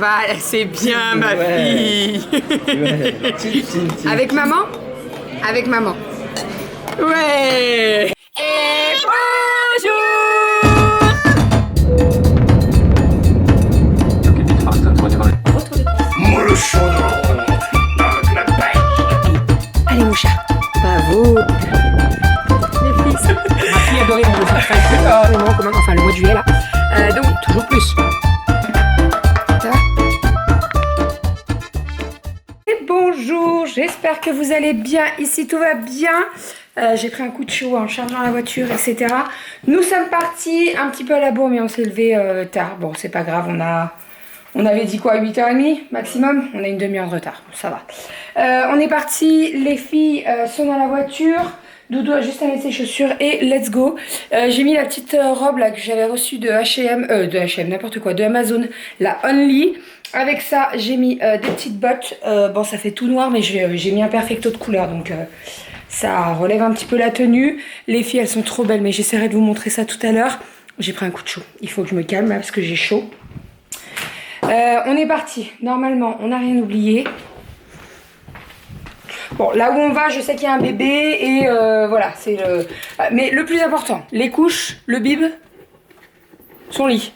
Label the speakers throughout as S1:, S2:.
S1: Bah, c'est bien, ma fille. Avec maman? Avec maman. Ouais. Et bonjour.
S2: Moi le chaudron dans la paille.
S1: Allez, mon chat. Bravo. Les filles. Ma fille adorait mon enfin, le mois de juillet, là. Donc, toujours plus. Ça va? Et bonjour, j'espère que vous allez bien. Ici, tout va bien. J'ai pris un coup de chaud en chargeant la voiture, etc. Nous sommes partis un petit peu à la bourre, mais on s'est levé tard. Bon, c'est pas grave, on avait dit quoi, 8h30 maximum? On a une demi-heure de retard, ça va. On est parti, les filles sont dans la voiture. Doudou a juste à mettre ses chaussures et let's go. J'ai mis la petite robe là que j'avais reçue de H&M, n'importe quoi, de Amazon, la Only. Avec ça, j'ai mis des petites bottes. Bon, ça fait tout noir, mais j'ai mis un perfecto de couleur, donc ça relève un petit peu la tenue. Les filles, elles sont trop belles, mais j'essaierai de vous montrer ça tout à l'heure. J'ai pris un coup de chaud. Il faut que je me calme là, parce que j'ai chaud. On est parti. Normalement, on n'a rien oublié. Bon, là où on va, je sais qu'il y a un bébé et voilà, c'est le... Mais le plus important, les couches, le bib, son lit.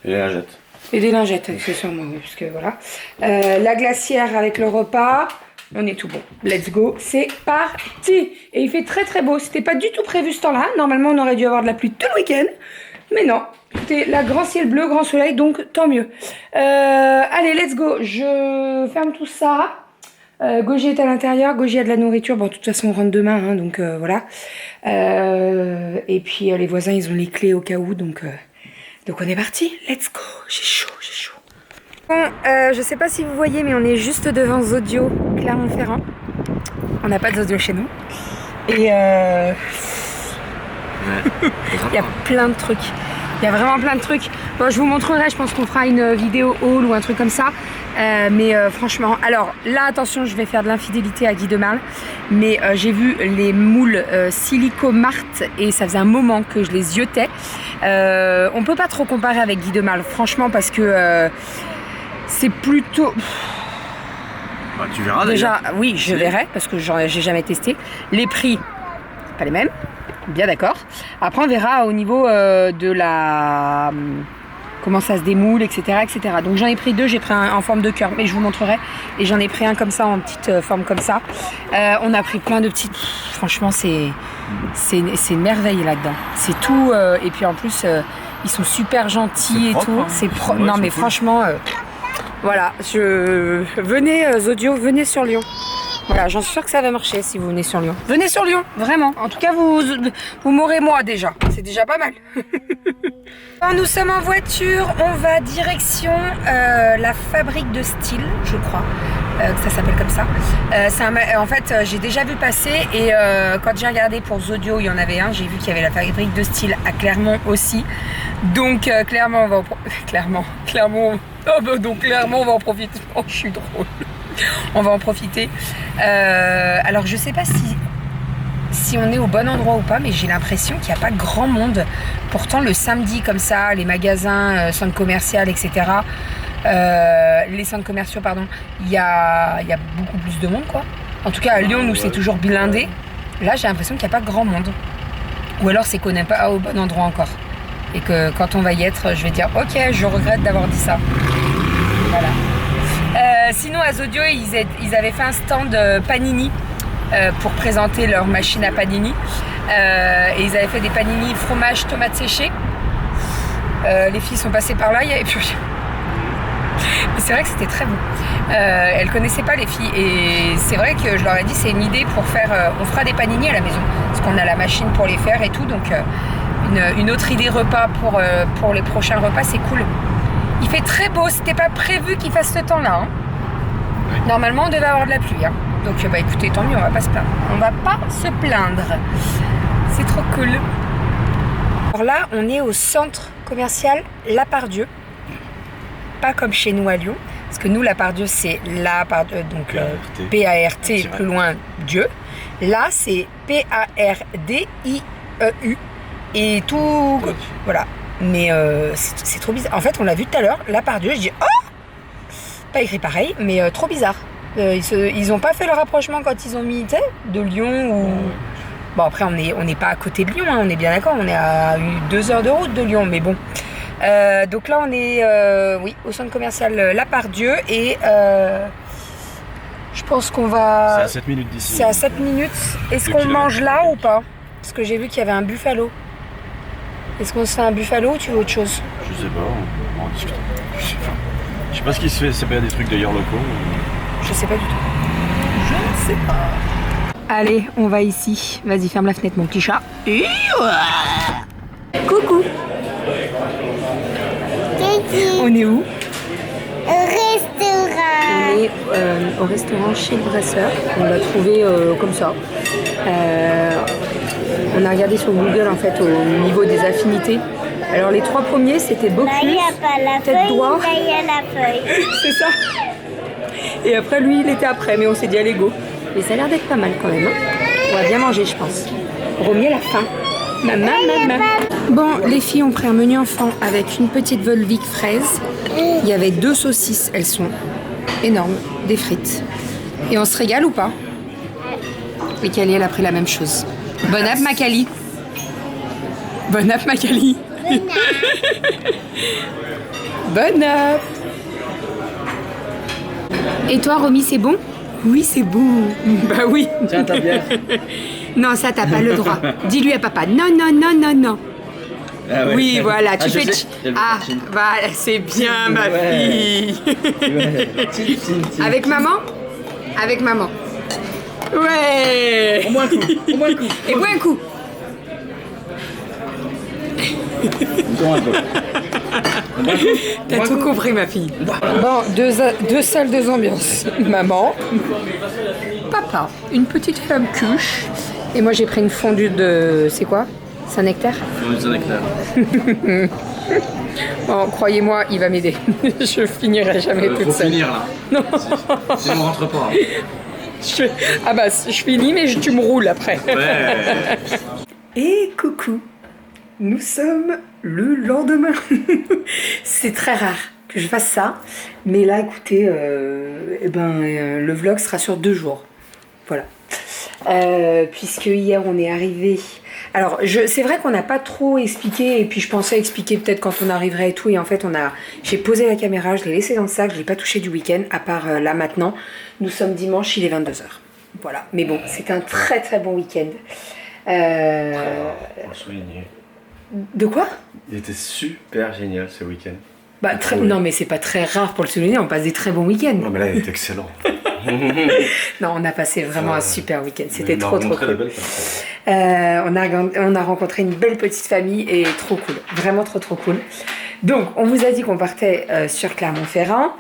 S2: Et les lingettes.
S1: Et des lingettes, accessoirement, oui, parce que voilà. La glacière avec le repas, on est tout bon. Let's go, c'est parti. Et il fait très très beau, c'était pas du tout prévu ce temps-là. Normalement, on aurait dû avoir de la pluie tout le week-end. Mais non, c'était la grand ciel bleu, grand soleil, donc tant mieux. Allez, let's go, je ferme tout ça. Gogi est à l'intérieur, Gogi a de la nourriture. Bon, de toute façon, on rentre demain, hein, donc voilà. Et puis, les voisins, ils ont les clés au cas où, donc on est parti. Let's go, j'ai chaud, j'ai chaud. Bon, je sais pas si vous voyez, mais on est juste devant Zodio, Clermont-Ferrand. On n'a pas de Zodio chez nous. Et il y a plein de trucs. Il y a vraiment plein de trucs. Bon, je vous montrerai, je pense qu'on fera une vidéo haul ou un truc comme ça. Mais franchement, alors là, attention, je vais faire de l'infidélité à Guy de Marle. Mais j'ai vu les moules Silico Mart et ça faisait un moment que je les ziotais. On peut pas trop comparer avec Guy de Marle, franchement, parce que c'est plutôt...
S2: Bah, tu verras
S1: déjà. Oui, je verrai, parce que j'ai jamais testé. Les prix, pas les mêmes. Bien d'accord. Après, on verra au niveau de la... comment ça se démoule, etc. etc. Donc j'en ai pris deux, j'ai pris un en forme de cœur, mais je vous montrerai. Et j'en ai pris un comme ça, en petite forme comme ça. On a pris plein de petites... Franchement, c'est une merveille là-dedans. C'est tout... et puis en plus, ils sont super gentils et tout.
S2: Hein.
S1: C'est propre.
S2: Ouais,
S1: non, mais
S2: cool.
S1: franchement... voilà, venez Zodio, venez sur Lyon. Voilà, j'en suis sûre que ça va marcher si vous venez sur Lyon. Venez sur Lyon, vraiment. En tout cas, vous m'aurez moi déjà. C'est déjà pas mal. Quand nous sommes en voiture, on va direction la fabrique de style, je crois. Que ça s'appelle comme ça. En fait, j'ai déjà vu passer et quand j'ai regardé pour Zodio, il y en avait un. J'ai vu qu'il y avait la fabrique de style à Clermont aussi. Donc clairement, on va on va en profiter. Oh, je suis drôle. On va en profiter. Alors, je sais pas si on est au bon endroit ou pas, mais j'ai l'impression qu'il n'y a pas grand monde. Pourtant, le samedi, comme ça, les magasins, centres commerciaux, etc., les centres commerciaux, pardon, il y a beaucoup plus de monde, quoi. En tout cas, à Lyon, nous, c'est toujours blindé. Là, j'ai l'impression qu'il n'y a pas grand monde. Ou alors, c'est qu'on n'est pas au bon endroit encore. Et que quand on va y être, je vais dire, ok, je regrette d'avoir dit ça. Voilà. Sinon, à Zodio, ils avaient fait un stand Panini pour présenter leur machine à panini. Et ils avaient fait des panini fromage tomate séchée. Les filles sont passées par là, il n'y avait plus rien. Mais c'est vrai que c'était très bon. Elles connaissaient pas les filles. Et c'est vrai que je leur ai dit, c'est une idée pour faire... on fera des panini à la maison. Parce qu'on a la machine pour les faire et tout. Donc, une autre idée repas pour les prochains repas, c'est cool. Il fait très beau, c'était pas prévu qu'il fasse ce temps-là. Hein. Normalement, on devait avoir de la pluie. Hein. Donc, bah écoutez, tant mieux, on va pas se plaindre. On va pas se plaindre. C'est trop cool. Alors là, on est au centre commercial La Part-Dieu. Pas comme chez nous à Lyon. Parce que nous, La Part-Dieu, c'est La Part-Dieu, donc P-A-R-T, plus loin, Dieu. Là, c'est P-A-R-D-I-E-U. Et tout... Voilà. Mais c'est trop bizarre. En fait, on l'a vu tout à l'heure, La Part-Dieu. Je dis, oh, pas écrit pareil, mais trop bizarre. Ils ont pas fait le rapprochement quand ils ont mis, tu sais, de Lyon ou... Bon, après, on n'est pas à côté de Lyon, hein, on est bien d'accord, on est à 2 heures de route de Lyon, mais bon. Donc là, on est au centre commercial La Part-Dieu et je pense qu'on va...
S2: C'est à 7 minutes d'ici.
S1: C'est à 7 minutes. Est-ce qu'on mange là ou pas? Parce que j'ai vu qu'il y avait un buffalo. Est-ce qu'on se fait un buffalo ou tu veux autre chose?
S2: Je sais pas, on en discute. Je sais pas ce qui se fait, c'est pas des trucs d'ailleurs locaux.
S1: Je sais pas du tout. Je ne sais pas. Allez, on va ici. Vas-y, ferme la fenêtre, mon petit chat. Coucou. On est où? On est au restaurant chez le Brasseur. On l'a trouvé comme ça. On a regardé sur Google en fait au niveau des affinités. Alors les 3 premiers c'était Bocuse, tête d'oie. C'est ça. Et après lui il était après, mais on s'est dit allez go. Et ça a l'air d'être pas mal quand même. Hein. On va bien manger je pense. Romy a faim. Maman. Bon, les filles ont pris un menu enfant avec une petite Volvic fraise. Il y avait 2 saucisses, elles sont énormes, des frites. Et on se régale ou pas? Et Kali, elle a pris la même chose. Bon app, ma Kali. Bon app, ma Kali. Bon app. Et toi, Romy, c'est bon? Oui, c'est bon. Bah oui.
S2: Tiens, ta bière.
S1: Non, ça, t'as pas le droit. Dis-lui à papa. Non.
S2: Ah ouais.
S1: Oui, voilà, tu
S2: je
S1: fais...
S2: sais.
S1: Ah, voilà, c'est bien, ma fille. Avec maman? Avec maman. Ouais.
S2: Au moins un coup.
S1: Et bois un coup. T'as tout compris, ma fille. Bon, deux salles, 2 ambiances. Maman, papa, une petite flamme cuche. Et moi, j'ai pris une fondue de... C'est quoi? Saint-Nectaire?
S2: Fondue de Saint-Nectaire.
S1: Bon, croyez-moi, il va m'aider. Je finirai jamais toute
S2: Faut
S1: seule.
S2: finir là.
S1: Non.
S2: Sinon on rentre pas.
S1: Ah bah, je finis, mais tu me roules après.
S2: Ouais.
S1: Et coucou, nous sommes le lendemain. C'est très rare que je fasse ça, mais là, écoutez, le vlog sera sur 2 jours. Voilà. Puisque hier, on est arrivé... Alors, c'est vrai qu'on n'a pas trop expliqué, et puis je pensais expliquer peut-être quand on arriverait et tout, et en fait, j'ai posé la caméra, je l'ai laissée dans le sac, je ne l'ai pas touché du week-end, à part là maintenant. Nous sommes dimanche, il est 22h. Voilà. Mais bon, c'est un très très bon week-end.
S2: Pour le souligner.
S1: De quoi?
S2: Il était super génial ce week-end.
S1: Bah, non, mais c'est pas très rare pour le souligner, on passe des très bons week-ends.
S2: Non, mais là, il est excellent.
S1: Non, on a passé vraiment un super week-end. C'était trop cool. On a rencontré une belle petite famille et trop cool. Vraiment trop cool. Donc, on vous a dit qu'on partait sur Clermont-Ferrand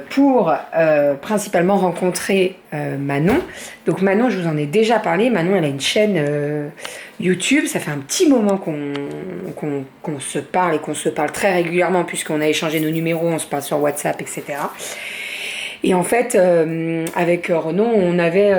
S1: pour principalement rencontrer Manon. Donc Manon, je vous en ai déjà parlé. Manon, elle a une chaîne YouTube. Ça fait un petit moment qu'on se parle et qu'on se parle très régulièrement puisqu'on a échangé nos numéros, on se parle sur WhatsApp, etc. Et en fait, avec Renaud, on avait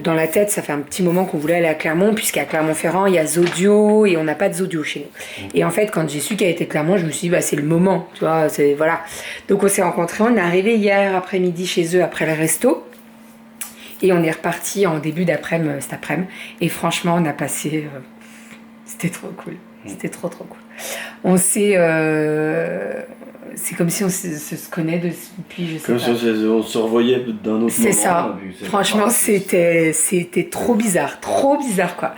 S1: dans la tête, ça fait un petit moment qu'on voulait aller à Clermont, puisqu'à Clermont-Ferrand, il y a Zodio et on n'a pas de Zodio chez nous. Et en fait, quand j'ai su qu'elle était Clermont, je me suis dit, bah, c'est le moment, tu vois, voilà. Donc on s'est rencontrés, on est arrivé hier après-midi chez eux après le resto. Et on est reparti en début d'après-midi, cet après-midi. Et franchement, on a passé... c'était trop cool. C'était trop cool. On s'est... c'est comme si on se connaît depuis, je sais
S2: comme
S1: pas.
S2: Comme si on se revoyait d'un autre moment.
S1: C'est ça. Franchement, c'était trop bizarre quoi.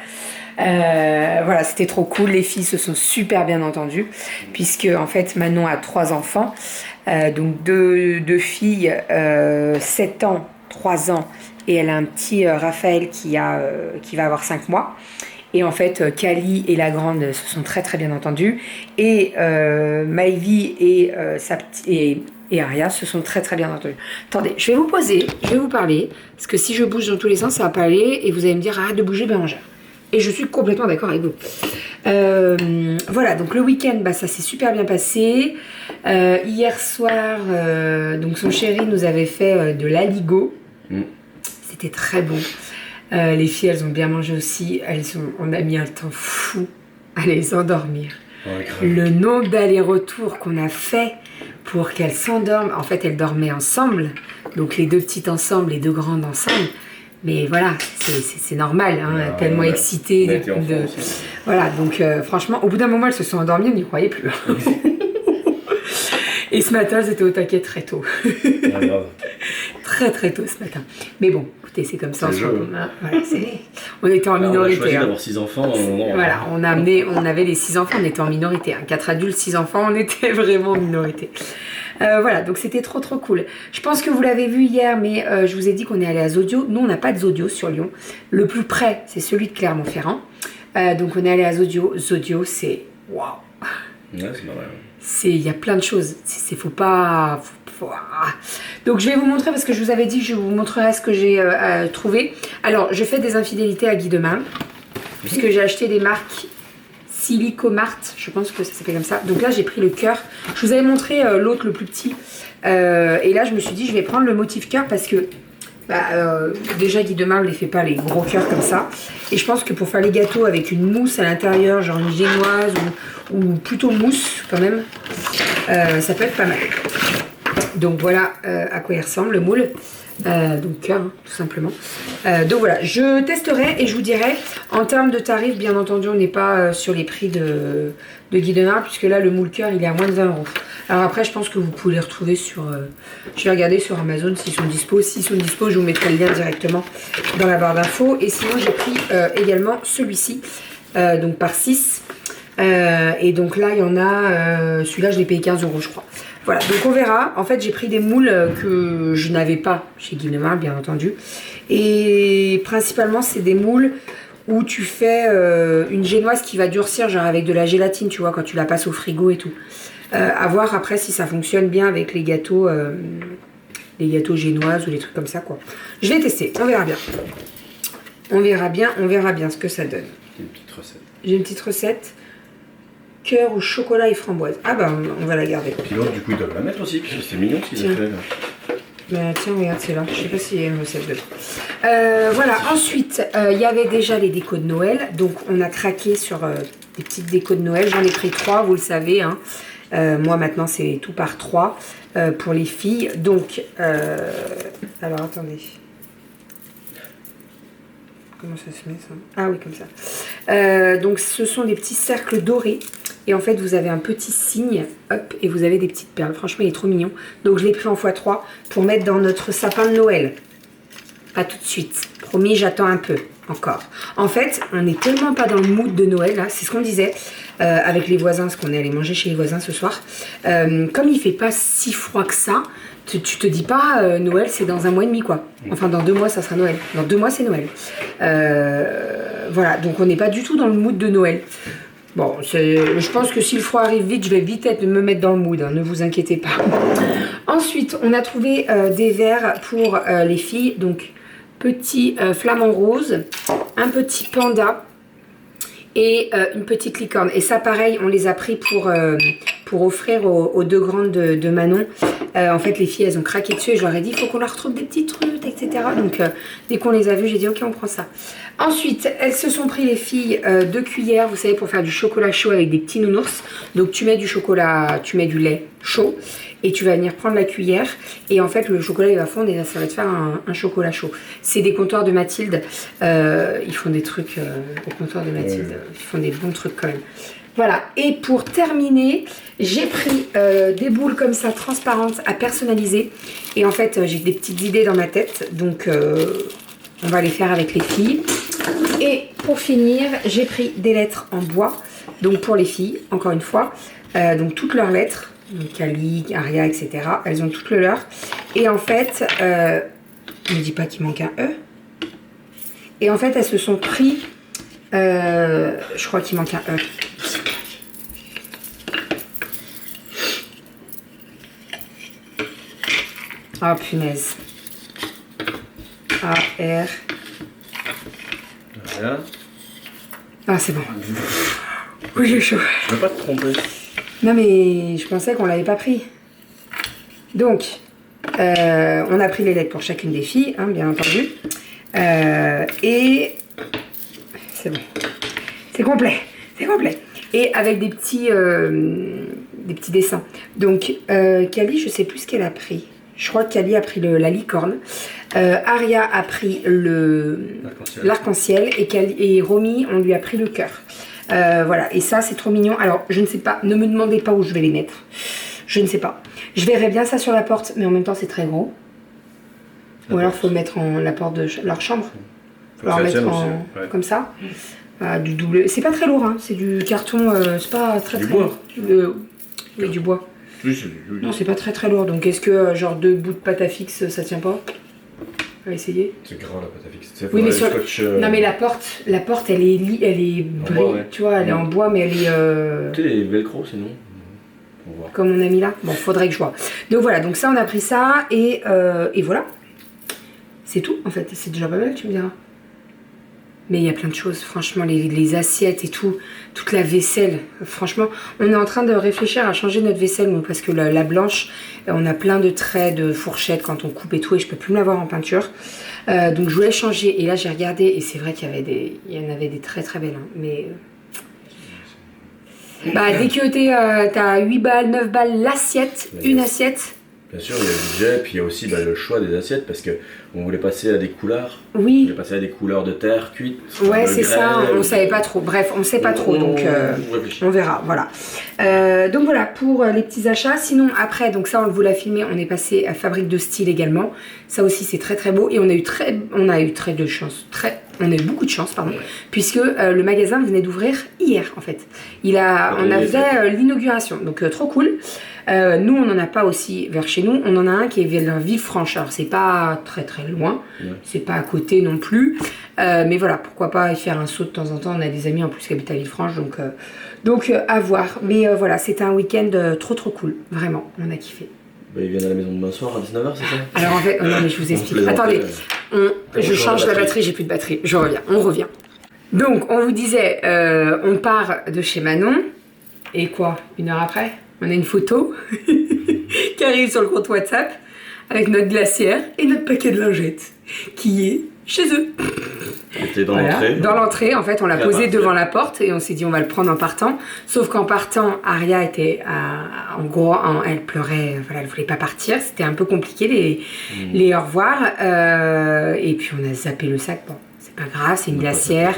S1: Voilà, c'était trop cool. Les filles se sont super bien entendues, puisque en fait Manon a 3 enfants, donc deux filles, 7 ans, 3 ans, et elle a un petit Raphaël qui va avoir 5 mois. Et en fait, Kali et la grande se sont très très bien entendues. Et Maïvi et Aria se sont très très bien entendues. Attendez, je vais vous poser, je vais vous parler. Parce que si je bouge dans tous les sens, ça va pas aller. Et vous allez me dire, arrête de bouger, Bérangère. Et je suis complètement d'accord avec vous. Voilà, donc le week-end, bah, ça s'est super bien passé. Hier soir, donc son chéri nous avait fait de l'aligot. C'était très bon. Les filles, elles ont bien mangé aussi. On a mis un temps fou à les endormir. Ouais, le nombre d'allers-retours qu'on a fait pour qu'elles s'endorment. En fait, elles dormaient ensemble, donc les deux petites ensemble, les deux grandes ensemble. Mais voilà, c'est normal, hein, tellement excitées. Voilà, donc franchement, au bout d'un moment, elles se sont endormies, on n'y croyait plus. Et ce matin, elles étaient au taquet très tôt. Très tôt ce matin. Mais bon, écoutez, c'est comme ça. Voilà, on était en minorité. On a choisi
S2: d'avoir 6 enfants.
S1: Voilà, on avait les 6 enfants, on était en minorité. 4 adultes, 6 enfants, on était vraiment en minorité. Voilà, donc c'était trop cool. Je pense que vous l'avez vu hier, mais je vous ai dit qu'on est allé à Zodio. Nous, on n'a pas de Zodio sur Lyon. Le plus près, c'est celui de Clermont-Ferrand. Donc on est allé à Zodio. Zodio, c'est waouh.
S2: Ouais, c'est marrant.
S1: Il y a plein de choses. Faut pas. Donc je vais vous montrer parce que je vous avais dit que je vous montrerai ce que j'ai trouvé. Alors je fais des infidélités à Guy Demain puisque j'ai acheté des marques Silicomart, je pense que ça s'appelle comme ça. Donc là j'ai pris le cœur. Je vous avais montré l'autre, le plus petit. Et là je me suis dit je vais prendre le motif cœur parce que déjà Guy Demain ne les fait pas les gros cœurs comme ça. Et je pense que pour faire les gâteaux avec une mousse à l'intérieur, genre une génoise ou plutôt mousse quand même, ça peut être pas mal. Donc voilà à quoi il ressemble le moule. Donc cœur, hein, tout simplement. Donc voilà, je testerai et je vous dirai. En termes de tarifs, bien entendu, on n'est pas sur les prix de Guy Demain, puisque là, le moule cœur, il est à moins de 20 €. Alors après, je pense que vous pouvez les retrouver sur... je vais regarder sur Amazon s'ils sont dispo. S'ils sont dispo, je vous mettrai le lien directement dans la barre d'infos. Et sinon, j'ai pris également celui-ci, donc par 6. Et donc là, il y en a... celui-là, je l'ai payé 15 € je crois. Voilà, donc on verra. En fait, j'ai pris des moules que je n'avais pas chez Guy Demain, bien entendu. Et principalement, c'est des moules où tu fais une génoise qui va durcir, genre avec de la gélatine, tu vois, quand tu la passes au frigo et tout. À voir après si ça fonctionne bien avec les gâteaux génoises ou les trucs comme ça, quoi. Je vais tester, on verra bien. On verra bien ce que ça donne.
S2: Une petite recette.
S1: J'ai une petite recette. Cœur au chocolat et framboise. Ah bah on va la garder.
S2: Puis l'autre, du coup, ils doivent la mettre aussi, parce que c'est mignon ce qu'ils ont fait là.
S1: Bah, tiens, regarde, c'est là. Je sais pas s'il y a une recette dedans. Voilà, ensuite, il y avait déjà les décos de Noël. Donc, on a craqué sur des petites décos de Noël. J'en ai pris 3, vous le savez. Hein. Moi, maintenant, c'est tout par 3 pour les filles. Donc, alors, attendez. Comment ça se met, ça? Ah oui, comme ça. Donc, ce sont des petits cercles dorés. Et en fait, vous avez un petit signe, hop, et vous avez des petites perles. Franchement, il est trop mignon. Donc, je l'ai pris en x3 pour mettre dans notre sapin de Noël. Pas tout de suite. Promis, j'attends un peu encore. En fait, on n'est tellement pas dans le mood de Noël, là. C'est ce qu'on disait avec les voisins, parce qu'on est allé manger chez les voisins ce soir. Comme il fait pas si froid que ça, tu te dis pas Noël, c'est dans 1 mois et demi, quoi. Enfin, dans 2 mois, ça sera Noël. Dans 2 mois, c'est Noël. Voilà, donc on n'est pas du tout dans le mood de Noël. Bon, je pense que si le froid arrive vite, je vais vite me mettre dans le mood, hein, ne vous inquiétez pas. Ensuite, on a trouvé des verres pour les filles. Donc, petit flamant rose, un petit panda et une petite licorne. Et ça, pareil, on les a pris pour offrir aux 2 grandes de Manon. En fait, les filles, elles ont craqué dessus et je leur ai dit, il faut qu'on leur retrouve des petits trucs, etc. Donc, dès qu'on les a vus, j'ai dit, ok, on prend ça. Ensuite, elles se sont pris, les filles, 2 cuillères, vous savez, pour faire du chocolat chaud avec des petits nounours. Donc, tu mets du chocolat, tu mets du lait chaud et tu vas venir prendre la cuillère. Et en fait, le chocolat, il va fondre et ça va te faire un chocolat chaud. C'est des comptoirs de Mathilde. Ils font des trucs au comptoir de Mathilde. Ils font des bons trucs quand même. Voilà, et pour terminer, j'ai pris des boules comme ça, transparentes, à personnaliser. Et en fait, j'ai des petites idées dans ma tête, donc on va les faire avec les filles. Et pour finir, j'ai pris des lettres en bois, donc pour les filles, encore une fois. Donc toutes leurs lettres, donc Ali, Aria, etc. Elles ont toutes le leur. Et en fait, ne dis pas qu'il manque un E. Et en fait, elles se sont pris, je crois qu'il manque un E. Ah, punaise. A-R.
S2: Voilà.
S1: Ah, c'est bon. Oui, j'ai chaud.
S2: Je ne veux pas te tromper.
S1: Non, mais je pensais qu'on l'avait pas pris. Donc, on a pris les lettres pour chacune des filles, hein, bien entendu. Et c'est bon. C'est complet. C'est complet. Et avec des petits des petits dessins. Donc, Kali, je sais plus ce qu'elle a pris. Je crois que Kali a pris la licorne. Aria a pris l'arc-en-ciel. Et Romy, on lui a pris le cœur. Voilà, et ça, c'est trop mignon. Alors, je ne sais pas, ne me demandez pas où je vais les mettre. Je ne sais pas. Je verrai bien ça sur la porte, mais en même temps, c'est très gros. Ou alors, il faut mettre la porte de leur chambre. Il faut leur mettre comme ça. Du double. C'est pas très lourd, hein. C'est du carton, c'est pas très lourd. Oui, du bois.
S2: Oui,
S1: non, c'est pas très lourd. Donc, est-ce que genre 2 bouts de pâte à fixe, ça tient pas? On va essayer.
S2: C'est grand la pâte à fixe.
S1: Oui, mais sur non, mais la porte, elle est bois, ouais. Tu vois, elle est en bois, mais elle est.
S2: Tu sais, les velcro, sinon.
S1: Comme on a mis là. Bon, faudrait que je vois. Donc voilà, donc ça, on a pris ça et voilà. C'est tout, en fait. C'est déjà pas mal, tu me diras. Mais il y a plein de choses, franchement, les assiettes et tout, toute la vaisselle. Franchement, on est en train de réfléchir à changer notre vaisselle, nous, parce que la blanche, on a plein de traits de fourchettes quand on coupe et tout, et je peux plus me l'avoir en peinture. Donc je voulais changer, et là j'ai regardé, et c'est vrai qu'il y en avait des très très belles, hein, mais... Bah, dès que t'as 8 balles, 9 balles l'assiette, une assiette...
S2: Bien sûr, il y a le budget, puis il y a aussi le choix des assiettes, parce qu'on voulait passer à des couleurs.
S1: Oui.
S2: On voulait passer à des couleurs de terre cuite.
S1: Ouais, c'est ça, on savait pas trop. Bref, on sait pas trop, donc on verra, voilà. Donc voilà, pour les petits achats. Sinon, après, donc ça, on vous l'a filmé, on est passé à Fabrique de Style également. Ça aussi, c'est très très beau, et on a eu beaucoup de chance, pardon, puisque le magasin venait d'ouvrir hier, en fait. On avait l'inauguration, donc trop cool. Nous, on n'en a pas aussi vers chez nous. On en a un qui est vers Villefranche. Alors, c'est pas très très loin. C'est pas à côté non plus. Mais voilà, pourquoi pas y faire un saut de temps en temps. On a des amis en plus qui habitent à Villefranche. Donc à voir. Mais voilà, c'était un week-end trop trop cool. Vraiment, on a kiffé.
S2: Bah, ils viennent à la maison demain soir à 19h, c'est ça?
S1: Alors en fait, non mais je vous explique. Attendez, je change la batterie, j'ai plus de batterie. Je reviens, on revient. Donc, on vous disait, on part de chez Manon. Et quoi? 1 heure après, on a une photo qui arrive sur le compte WhatsApp avec notre glacière et notre paquet de lingettes qui est chez eux.
S2: C'était dans l'entrée.
S1: Dans l'entrée, en fait, on l'a posé devant la porte et on s'est dit on va le prendre en partant. Sauf qu'en partant, Aria était en gros, elle pleurait, voilà, elle voulait pas partir. C'était un peu compliqué les au revoir. Et puis on a zappé le sac. Bon, c'est pas grave, c'est une glacière.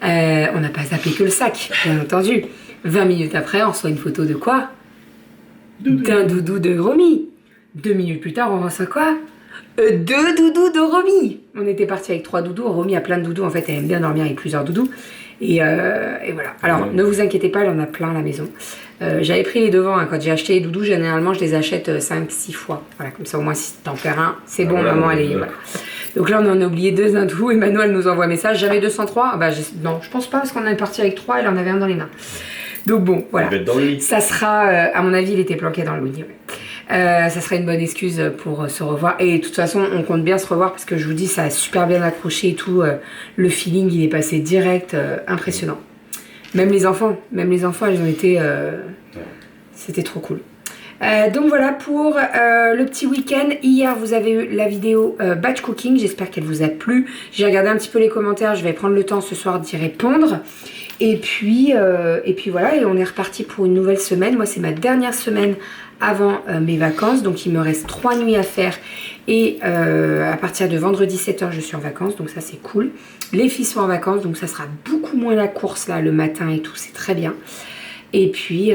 S1: On n'a pas zappé que le sac, bien entendu. 20 minutes après, on reçoit une photo de quoi? D'un doudou de Romy. 2 minutes plus tard, on reçoit quoi? 2 doudous de Romy. On était parti avec 3 doudous. Romy a plein de doudous. En fait, elle aime bien dormir avec plusieurs doudous. Et voilà. Alors, ne vous inquiétez pas, elle en a plein à la maison. J'avais pris les devants. Hein. Quand j'ai acheté les doudous, généralement, je les achète 5-6 fois. Voilà, comme ça, au moins, si t'en perds un, c'est bon, maman, elle est... Voilà. Donc là, on en a oublié 2 d'un tout. Emmanuel nous envoie un message. J'avais 203. Bah, non, je pense pas, parce qu'on est parti avec 3. Elle en avait un dans les mains. Donc bon, voilà. Ça sera... à mon avis, il était planqué dans le lit. Ouais. Ça sera une bonne excuse pour se revoir. Et de toute façon, on compte bien se revoir parce que je vous dis, ça a super bien accroché et tout. Le feeling, il est passé direct, impressionnant. Même les enfants, ils ont été... C'était trop cool. Donc voilà pour le petit week-end. Hier, vous avez eu la vidéo batch cooking. J'espère qu'elle vous a plu. J'ai regardé un petit peu les commentaires. Je vais prendre le temps ce soir d'y répondre. Et puis voilà, et on est reparti pour une nouvelle semaine. Moi, c'est ma dernière semaine avant mes vacances. Donc, il me reste 3 nuits à faire. Et à partir de vendredi 7h, je suis en vacances. Donc, ça, c'est cool. Les filles sont en vacances. Donc, ça sera beaucoup moins la course, là, le matin et tout. C'est très bien. Et puis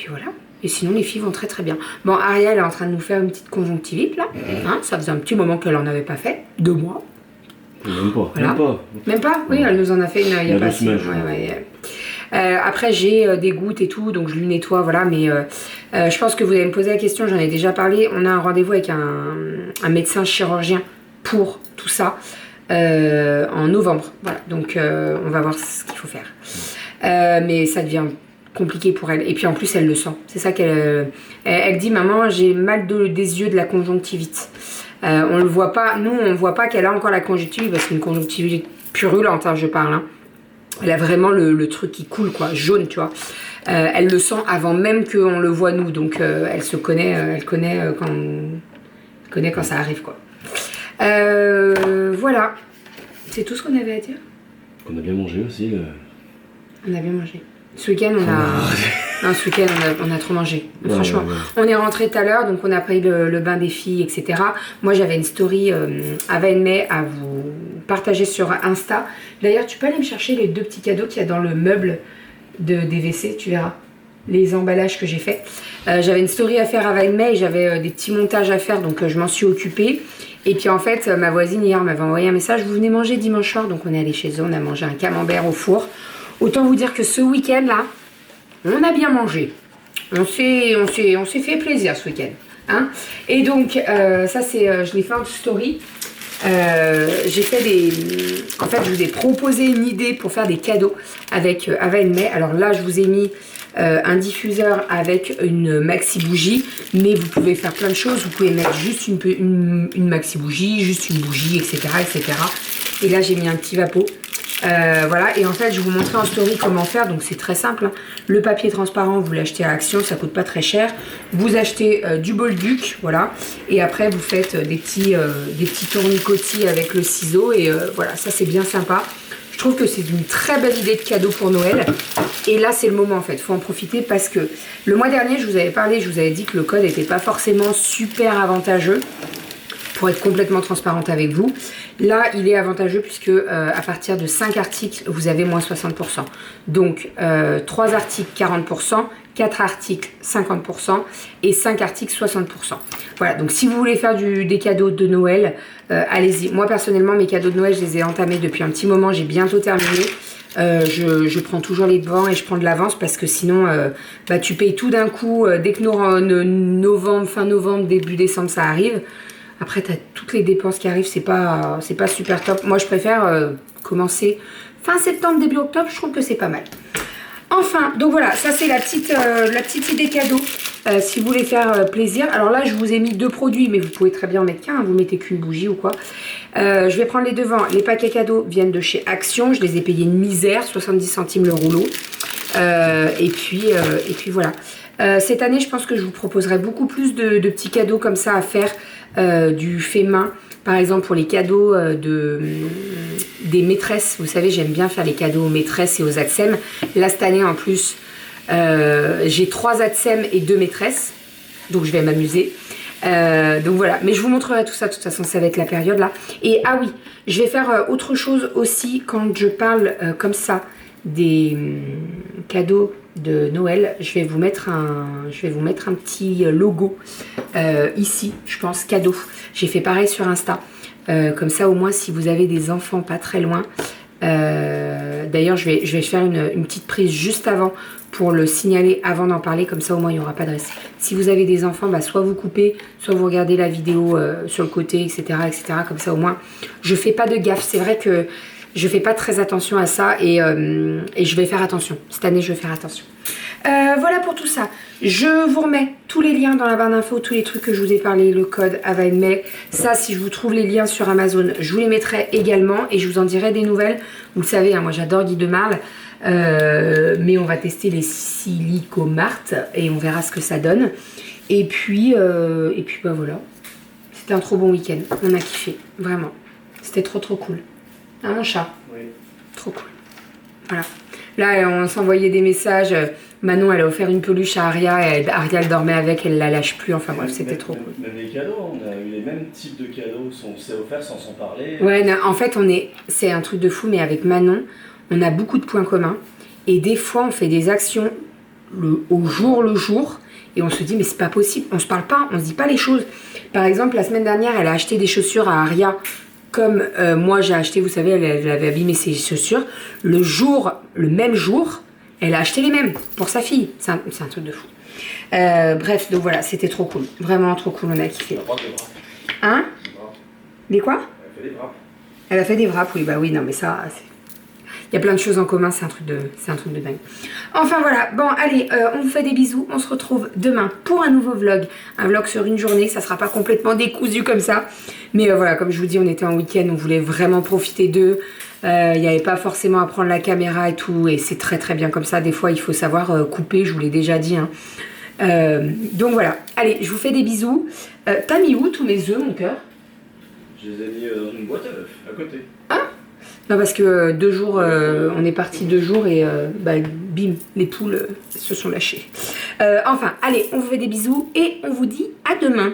S1: voilà. Et sinon, les filles vont très très bien. Bon, Ariel est en train de nous faire une petite conjonctivite, là. Hein, ça faisait un petit moment qu'elle en avait pas fait. 2 mois.
S2: Même pas.
S1: Voilà. Même pas. Oui, elle nous en a fait une il y a pas si. Après, j'ai des gouttes et tout, donc je lui nettoie, voilà. Mais je pense que vous allez me poser la question, j'en ai déjà parlé. On a un rendez-vous avec un médecin chirurgien pour tout ça en novembre. Voilà, donc on va voir ce qu'il faut faire. Mais ça devient compliqué pour elle. Et puis en plus, elle le sent. C'est ça qu'elle elle dit, maman, j'ai mal des yeux de la conjonctivite. On le voit pas, nous on voit pas qu'elle a encore la conjonctivite parce qu'une conjonctivite purulente, hein, je parle. Hein. Elle a vraiment le truc qui coule, quoi, jaune, tu vois. Elle le sent avant même qu'on le voit nous, donc elle se connaît, elle connaît quand ça arrive, quoi. Voilà, c'est tout ce qu'on avait à dire.
S2: On a bien mangé aussi.
S1: On a bien mangé. Ce week-end, on a... Non, ce week-end, on a trop mangé. Franchement, on est rentré tout à l'heure, donc on a pris le bain des filles, etc. Moi, j'avais une story Ava et May à vous partager sur Insta. D'ailleurs, tu peux aller me chercher les 2 petits cadeaux qu'il y a dans le meuble des WC, tu verras. Les emballages que j'ai fait. J'avais une story à faire Ava et May, j'avais des petits montages à faire, donc je m'en suis occupée. Et puis en fait, ma voisine hier m'avait envoyé un message, vous venez manger dimanche soir, donc on est allé chez eux, on a mangé un camembert au four. Autant vous dire que ce week-end là, on a bien mangé. On s'est fait plaisir ce week-end. Hein, et donc, ça c'est, je l'ai fait en story. J'ai fait en fait, je vous ai proposé une idée pour faire des cadeaux avec Ava et May. Alors là, je vous ai mis un diffuseur avec une maxi bougie, mais vous pouvez faire plein de choses. Vous pouvez mettre juste une maxi bougie, juste une bougie, etc., etc. Et là, j'ai mis un petit vapeau. Voilà, et en fait je vais vous montrer en story comment faire, donc c'est très simple, hein. Le papier transparent vous l'achetez à Action, ça coûte pas très cher. Vous achetez du bolduc, voilà, et après vous faites des petits tournicotis avec le ciseau, et voilà, ça c'est bien sympa. Je trouve que c'est une très belle idée de cadeau pour Noël, et là c'est le moment en fait, il faut en profiter parce que le mois dernier je vous avais parlé, je vous avais dit que le code n'était pas forcément super avantageux. Pour être complètement transparente avec vous, là il est avantageux puisque à partir de 5 articles vous avez moins 60%. Donc 3 articles 40%, 4 articles 50% et 5 articles 60%. Voilà, donc si vous voulez faire des cadeaux de Noël, allez-y. Moi personnellement mes cadeaux de Noël je les ai entamés depuis un petit moment, j'ai bientôt terminé. Je prends toujours les devants et je prends de l'avance parce que sinon bah, tu payes tout d'un coup dès que novembre, fin novembre, début décembre ça arrive. Après, tu as toutes les dépenses qui arrivent, c'est pas super top. Moi, je préfère commencer fin septembre, début octobre, je trouve que c'est pas mal. Enfin, donc voilà, ça c'est la petite idée cadeau, si vous voulez faire plaisir. Alors là, je vous ai mis 2 produits, mais vous pouvez très bien en mettre qu'un, hein, vous mettez qu'une bougie ou quoi. Je vais prendre les devants. Les paquets cadeaux viennent de chez Action, je les ai payés une misère, 70 centimes le rouleau. Et puis voilà. Cette année, je pense que je vous proposerai beaucoup plus de petits cadeaux comme ça à faire, du fait main. Par exemple, pour les cadeaux des maîtresses. Vous savez, j'aime bien faire les cadeaux aux maîtresses et aux ATSEM. Là, cette année, en plus, j'ai 3 ATSEM et 2 maîtresses. Donc, je vais m'amuser. Donc, voilà. Mais je vous montrerai tout ça. De toute façon, ça va être la période là. Et ah oui, je vais faire autre chose aussi quand je parle comme ça des cadeaux de Noël. Je vais vous mettre un petit logo ici, je pense, cadeau. J'ai fait pareil sur Insta. Comme ça, au moins, si vous avez des enfants pas très loin. D'ailleurs, je vais faire une petite prise juste avant pour le signaler avant d'en parler. Comme ça, au moins, il n'y aura pas de reste. Si vous avez des enfants, bah, soit vous coupez, soit vous regardez la vidéo sur le côté, etc., etc. Comme ça, au moins, je fais pas de gaffe. C'est vrai que je fais pas très attention à ça et je vais faire attention. Cette année, je vais faire attention. Voilà pour tout ça. Je vous remets tous les liens dans la barre d'infos, tous les trucs que je vous ai parlé, le code Ava et May. Ça, si je vous trouve les liens sur Amazon, je vous les mettrai également et je vous en dirai des nouvelles. Vous le savez, hein, moi j'adore Guy de Marle. Mais on va tester les Silicomart et on verra ce que ça donne. Et puis bah voilà. C'était un trop bon week-end. On a kiffé, vraiment. C'était trop cool. Hein, mon chat?
S2: Oui.
S1: Trop cool. Voilà. Là, on s'envoyait des messages. Manon, elle a offert une peluche à Aria. Et Aria, elle dormait avec, elle la lâche plus. Enfin bref, c'était trop cool.
S2: Même les cadeaux, on a eu les mêmes types de cadeaux. On s'est offert sans s'en parler.
S1: Ouais, non, en fait, c'est un truc de fou, mais avec Manon, on a beaucoup de points communs. Et des fois, on fait des actions au jour le jour. Et on se dit, mais c'est pas possible. On se parle pas, on se dit pas les choses. Par exemple, la semaine dernière, elle a acheté des chaussures à Aria. Comme moi j'ai acheté, vous savez, elle avait abîmé ses chaussures. Le même jour, elle a acheté les mêmes pour sa fille. C'est un truc de fou. Bref, donc voilà, c'était trop cool. Vraiment trop cool, on a kiffé. Hein? Des quoi?
S2: Elle a fait des wraps.
S1: Elle a fait des wraps, oui, bah oui, non mais ça, il y a plein de choses en commun, c'est un truc de dingue. Enfin voilà, bon allez, on vous fait des bisous, on se retrouve demain pour un nouveau vlog. Un vlog sur une journée, ça sera pas complètement décousu comme ça. Mais voilà, comme je vous dis, on était en week-end, on voulait vraiment profiter d'eux. Il n'y avait pas forcément à prendre la caméra et tout, et c'est très bien comme ça. Des fois, il faut savoir couper, je vous l'ai déjà dit. Hein. Donc voilà, allez, je vous fais des bisous. T'as mis où tous mes œufs, mon cœur?
S2: Je les ai mis dans une boîte à œufs, à côté.
S1: Ah? Non, parce que 2 jours, on est parti 2 jours et bah, bim, les poules se sont lâchées. Enfin, allez, on vous fait des bisous et on vous dit à demain.